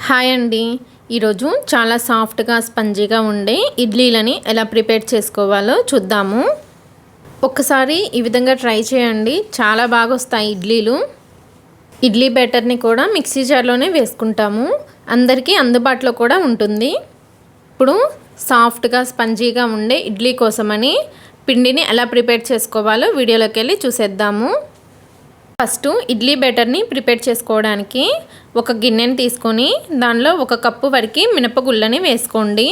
Hi అండి. ఈరోజు చాలా సాఫ్ట్గా స్పంజీగా ఉండే ఇడ్లీలని ఎలా ప్రిపేర్ చేసుకోవాలో చూద్దాము. ఒక్కసారి ఈ విధంగా ట్రై చేయండి, చాలా బాగా వస్తాయి ఇడ్లీలు. ఇడ్లీ బ్యాటర్ని కూడా మిక్సీ జార్లోనే వేసుకుంటాము, అందరికీ అందుబాటులో కూడా ఉంటుంది. ఇప్పుడు సాఫ్ట్గా స్పంజీగా ఉండే ఇడ్లీ కోసమని పిండిని ఎలా ప్రిపేర్ చేసుకోవాలో వీడియోలోకి వెళ్ళి చూసేద్దాము. ఫస్ట్ ఇడ్లీ బ్యాటర్ని ప్రిపేర్ చేసుకోవడానికి ఒక గిన్నెని తీసుకొని దానిలో 1 కప్పు వరకు మినపగుళ్ళని వేసుకోండి.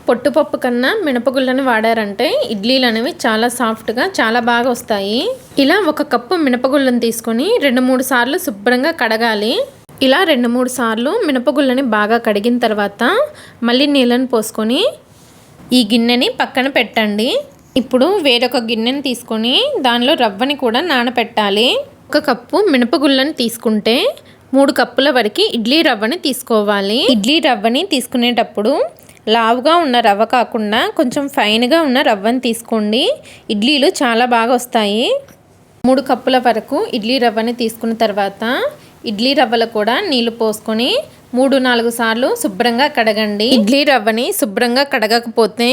పొట్టుపప్పు కన్నా మినపగుళ్ళని వాడారంటే ఇడ్లీలు అనేవి చాలా సాఫ్ట్గా చాలా బాగా వస్తాయి. ఇలా 1 కప్పు మినపగుళ్ళని తీసుకొని 2-3 సార్లు శుభ్రంగా కడగాలి. ఇలా 2-3 సార్లు మినపగుళ్ళని బాగా కడిగిన తర్వాత మళ్ళీ నీళ్ళని పోసుకొని ఈ గిన్నెని పక్కన పెట్టండి. ఇప్పుడు వేరొక గిన్నెని తీసుకొని దానిలో రవ్వని కూడా నానపెట్టాలి. 1 కప్పు మినపగుళ్ళని తీసుకుంటే 3 కప్పుల వరకు ఇడ్లీ రవ్వని తీసుకోవాలి. ఇడ్లీ రవ్వని తీసుకునేటప్పుడు లావుగా ఉన్న రవ్వ కాకుండా కొంచెం ఫైన్గా ఉన్న రవ్వని తీసుకోండి, ఇడ్లీలు చాలా బాగా వస్తాయి. 3 కప్పుల వరకు ఇడ్లీ రవ్వని తీసుకున్న తర్వాత ఇడ్లీ రవ్వలో కూడా నీళ్లు పోసుకొని 3-4 సార్లు శుభ్రంగా కడగండి. ఇడ్లీ రవ్వని శుభ్రంగా కడగకపోతే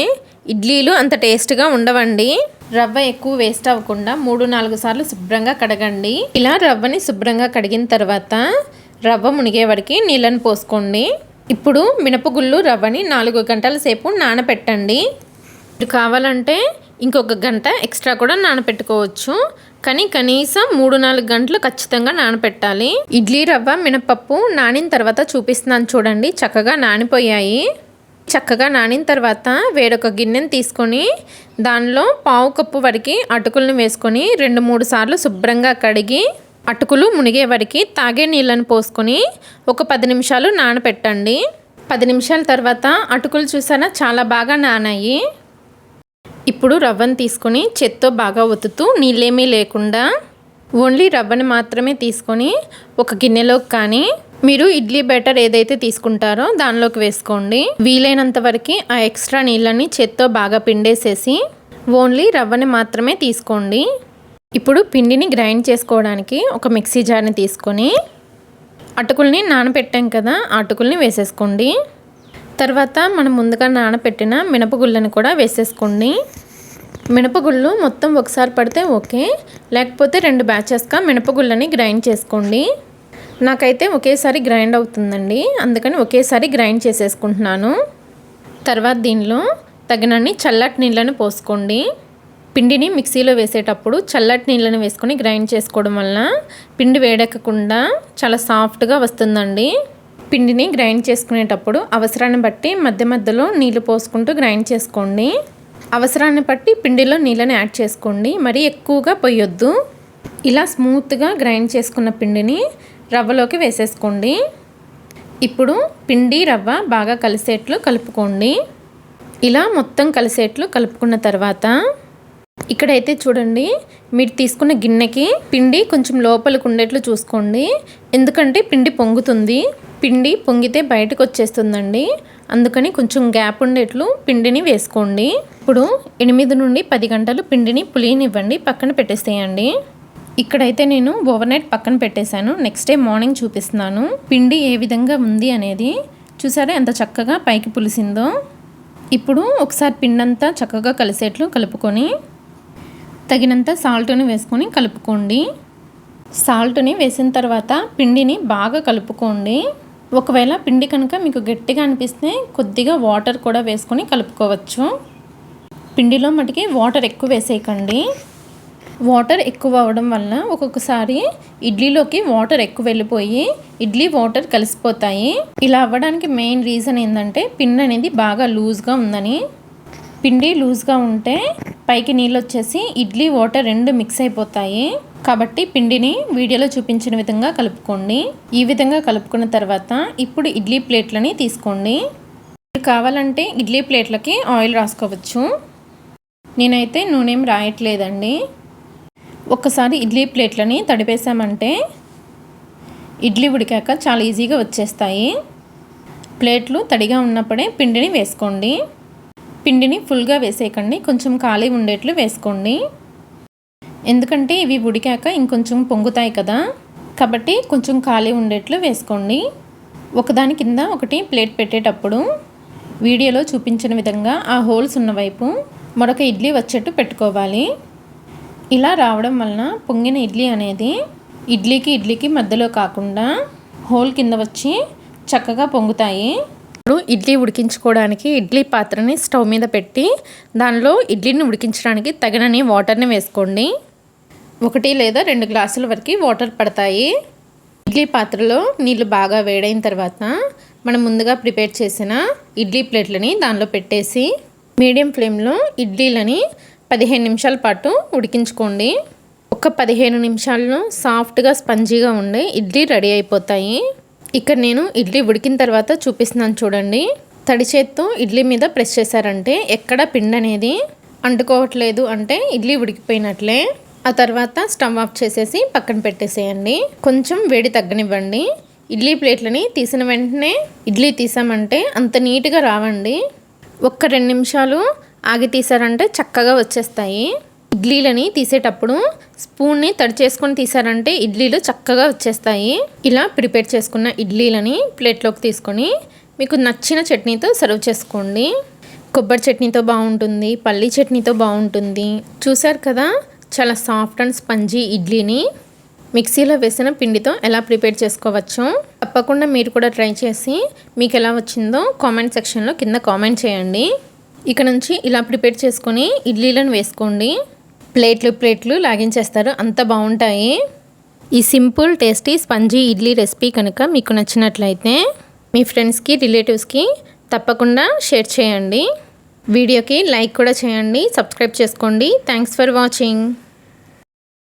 ఇడ్లీలు అంత టేస్ట్గా ఉండవండి. రవ్వ ఎక్కువ వేస్ట్ అవ్వకుండా 3-4 సార్లు శుభ్రంగా కడగండి. ఇలా రవ్వని శుభ్రంగా కడిగిన తర్వాత రవ్వ మునిగే వరకు నీళ్ళని పోసుకోండి. ఇప్పుడు మినపగుళ్ళు రవ్వని 4 గంటల సేపు నానపెట్టండి. మీరు కావాలంటే ఇంకొక గంట ఎక్స్ట్రా కూడా నానపెట్టుకోవచ్చు, కానీ కనీసం 3-4 గంటలు ఖచ్చితంగా నానపెట్టాలి. ఇడ్లీ రవ్వ మినపప్పు నానిన తర్వాత చూపిస్తున్నాను చూడండి, చక్కగా నానిపోయాయి. చక్కగా నానిన తర్వాత వేరొక గిన్నెని తీసుకొని దానిలో 1/2 కప్పు వరకు అటుకులను వేసుకొని 2-3 సార్లు శుభ్రంగా కడిగి అటుకులు మునిగే వరకు తాగే నీళ్ళని పోసుకొని ఒక 10 నిమిషాలు నానపెట్టండి. 10 నిమిషాల తర్వాత అటుకులు చూసారా చాలా బాగా నానాయి. ఇప్పుడు రవ్వను తీసుకొని చేత్తో బాగా ఒత్తుతూ నీళ్ళేమీ లేకుండా ఓన్లీ రవ్వని మాత్రమే తీసుకొని ఒక గిన్నెలోకి కానీ మీరు ఇడ్లీ బ్యాటర్ ఏదైతే తీసుకుంటారో దానిలోకి వేసుకోండి. వీలైనంత వరకు ఆ ఎక్స్ట్రా నీళ్ళని చేత్తో బాగా పిండేసేసి ఓన్లీ రవ్వని మాత్రమే తీసుకోండి. ఇప్పుడు పిండిని గ్రైండ్ చేసుకోవడానికి ఒక మిక్సీ జార్ని తీసుకొని అటుకుల్ని నానపెట్టాం కదా, ఆ అటుకుల్ని వేసేసుకోండి. తర్వాత మనం ముందుగా నానపెట్టిన మినపగుళ్ళని కూడా వేసేసుకోండి. మినపగుళ్ళు మొత్తం ఒకసారి పడితే ఓకే, లేకపోతే 2 బ్యాచెస్గా మినపగుళ్ళని గ్రైండ్ చేసుకోండి. నాకైతే ఒకేసారి గ్రైండ్ అవుతుందండి, అందుకని ఒకేసారి గ్రైండ్ చేసేసుకుంటున్నాను. తర్వాత దీనిలో తగినన్ని చల్లటి నీళ్ళని పోసుకోండి. పిండిని మిక్సీలో వేసేటప్పుడు చల్లటి నీళ్ళని వేసుకొని గ్రైండ్ చేసుకోవడం వల్ల పిండి వేడెక్కకుండా చాలా సాఫ్ట్గా వస్తుందండి. పిండిని గ్రైండ్ చేసుకునేటప్పుడు అవసరాన్ని బట్టి మధ్య మధ్యలో నీళ్ళు పోసుకుంటూ గ్రైండ్ చేసుకోండి. అవసరాన్ని బట్టి పిండిలో నీళ్ళని యాడ్ చేసుకోండి, మరీ ఎక్కువగా పొయ్యొద్దు. ఇలా స్మూత్గా గ్రైండ్ చేసుకున్న పిండిని రవ్వలోకి వేసేసుకోండి. ఇప్పుడు పిండి రవ్వ బాగా కలిసేట్లు కలుపుకోండి. ఇలా మొత్తం కలిసేట్లు కలుపుకున్న తర్వాత ఇక్కడైతే చూడండి, మీరు తీసుకున్న గిన్నెకి పిండి కొంచెం లోపలికి ఉండేట్లు చూసుకోండి, ఎందుకంటే పిండి పొంగుతుంది. పిండి పొంగితే బయటకు వచ్చేస్తుందండి, అందుకని కొంచెం గ్యాప్ ఉండేట్లు పిండిని వేసుకోండి. ఇప్పుడు 8 నుండి 10 గంటలు పిండిని పులియనివ్వండి, పక్కన పెట్టేసేయండి. ఇక్కడైతే నేను ఓవర్నైట్ పక్కన పెట్టేశాను, నెక్స్ట్ డే మార్నింగ్ చూపిస్తున్నాను పిండి ఏ విధంగా ఉంది అనేది. చూసారా ఎంత చక్కగా పైకి పులిసిందో. ఇప్పుడు ఒకసారి పిండి అంతా చక్కగా కలిసేట్లు కలుపుకొని తగినంత సాల్ట్ని వేసుకొని కలుపుకోండి. సాల్ట్ని వేసిన తర్వాత పిండిని బాగా కలుపుకోండి. ఒకవేళ పిండి కనుక మీకు గట్టిగా అనిపిస్తే కొద్దిగా వాటర్ కూడా వేసుకొని కలుపుకోవచ్చు. పిండిలో మటుకి వాటర్ ఎక్కువ వేసేయకండి. వాటర్ ఎక్కువ అవ్వడం వల్ల ఒక్కొక్కసారి ఇడ్లీలోకి వాటర్ ఎక్కువ వెళ్ళిపోయి ఇడ్లీ వాటర్ కలిసిపోతాయి. ఇలా అవ్వడానికి మెయిన్ రీజన్ ఏంటంటే పిండి అనేది బాగా లూజ్గా ఉందని. పిండి లూజ్గా ఉంటే పైకి నీళ్ళు వచ్చేసి ఇడ్లీ వాటర్ 2 మిక్స్ అయిపోతాయి. కాబట్టి పిండిని వీడియోలో చూపించిన విధంగా కలుపుకోండి. ఈ విధంగా కలుపుకున్న తర్వాత ఇప్పుడు ఇడ్లీ ప్లేట్లని తీసుకోండి. మీరు కావాలంటే ఇడ్లీ ప్లేట్లకి ఆయిల్ రాసుకోవచ్చు, నేనైతే నూనెం రాయట్లేదండి. ఒక్కసారి ఇడ్లీ ప్లేట్లని తడిపేసామంటే ఇడ్లీ ఉడికాక చాలా ఈజీగా వచ్చేస్తాయి. ప్లేట్లు తడిగా ఉన్నప్పుడే పిండిని వేసుకోండి. పిండిని ఫుల్గా వేసేయకండి, కొంచెం ఖాళీ ఉండేట్లు వేసుకోండి, ఎందుకంటే ఇవి ఉడికాక ఇంకొంచెం పొంగుతాయి కదా, కాబట్టి కొంచెం ఖాళీ ఉండేట్లు వేసుకోండి. ఒకదాని కింద ఒకటి ప్లేట్ పెట్టేటప్పుడు వీడియోలో చూపించిన విధంగా ఆ హోల్స్ ఉన్న వైపు మరొక ఇడ్లీ వచ్చేట్టు పెట్టుకోవాలి. ఇలా రావడం వలన పొంగిన ఇడ్లీ అనేది ఇడ్లీకి మధ్యలో కాకుండా హోల్ కింద వచ్చి చక్కగా పొంగుతాయి. ఇప్పుడు ఇడ్లీ ఉడికించుకోవడానికి ఇడ్లీ పాత్రని స్టవ్ మీద పెట్టి దానిలో ఇడ్లీని ఉడికించడానికి తగినన్ని వాటర్ని వేసుకోండి. 1 లేదా 2 గ్లాసుల వరకు వాటర్ పడతాయి. ఇడ్లీ పాత్రలో నీళ్ళు బాగా వేడైన తర్వాత మనం ముందుగా ప్రిపేర్ చేసిన ఇడ్లీ ప్లేట్లని దానిలో పెట్టేసి మీడియం ఫ్లేమ్లో ఇడ్లీలని 15 నిమిషాల పాటు ఉడికించుకోండి. ఒక 15 నిమిషాల్లో సాఫ్ట్గా స్పంజీగా ఉండే ఇడ్లీ రెడీ అయిపోతాయి. ఇక్కడ నేను ఇడ్లీ ఉడికిన తర్వాత చూపిస్తున్నాను చూడండి. తడి చేత్తో ఇడ్లీ మీద ప్రెస్ చేశారంటే ఎక్కడ పిండి అనేది అంటుకోవట్లేదు అంటే ఇడ్లీ ఉడికిపోయినట్లే. ఆ తర్వాత స్టవ్ ఆఫ్ చేసేసి పక్కన పెట్టేసేయండి. కొంచెం వేడి తగ్గనివ్వండి. ఇడ్లీ ప్లేట్లని తీసిన వెంటనే ఇడ్లీ తీసామంటే అంత నీట్గా రావండి. 1-2 నిమిషాలు ఆగి తీసారంటే చక్కగా వచ్చేస్తాయి. ఇడ్లీలని తీసేటప్పుడు స్పూన్ని తడి చేసుకొని తీసారంటే ఇడ్లీలు చక్కగా వచ్చేస్తాయి. ఇలా ప్రిపేర్ చేసుకున్న ఇడ్లీలని ప్లేట్లోకి తీసుకొని మీకు నచ్చిన చట్నీతో సర్వ్ చేసుకోండి. కొబ్బరి చట్నీతో బాగుంటుంది, పల్లీ చట్నీతో బాగుంటుంది. చూసారు కదా చాలా సాఫ్ట్ అండ్ స్పంజీ ఇడ్లీని మిక్సీలో వేసిన పిండితో ఎలా ప్రిపేర్ చేసుకోవచ్చో తప్పకుండా మీరు కూడా ట్రై చేసి మీకు ఎలా వచ్చిందో కామెంట్ సెక్షన్లో కింద కామెంట్ చేయండి. ఇక నుంచి ఇలా ప్రిపేర్ చేసుకొని ఇడ్లీలను వేసుకోండి. ప్లేట్లు లాగించేస్తారు, అంత బాగుంటాయి. ఈ simple tasty spongy idli recipe కనుక మీకు నచ్చినట్లయితే మీ ఫ్రెండ్స్కి రిలేటివ్స్కి తప్పకుండా షేర్ చేయండి. వీడియోకి లైక్ కూడా చేయండి, సబ్స్క్రైబ్ చేసుకోండి. Thanks for watching.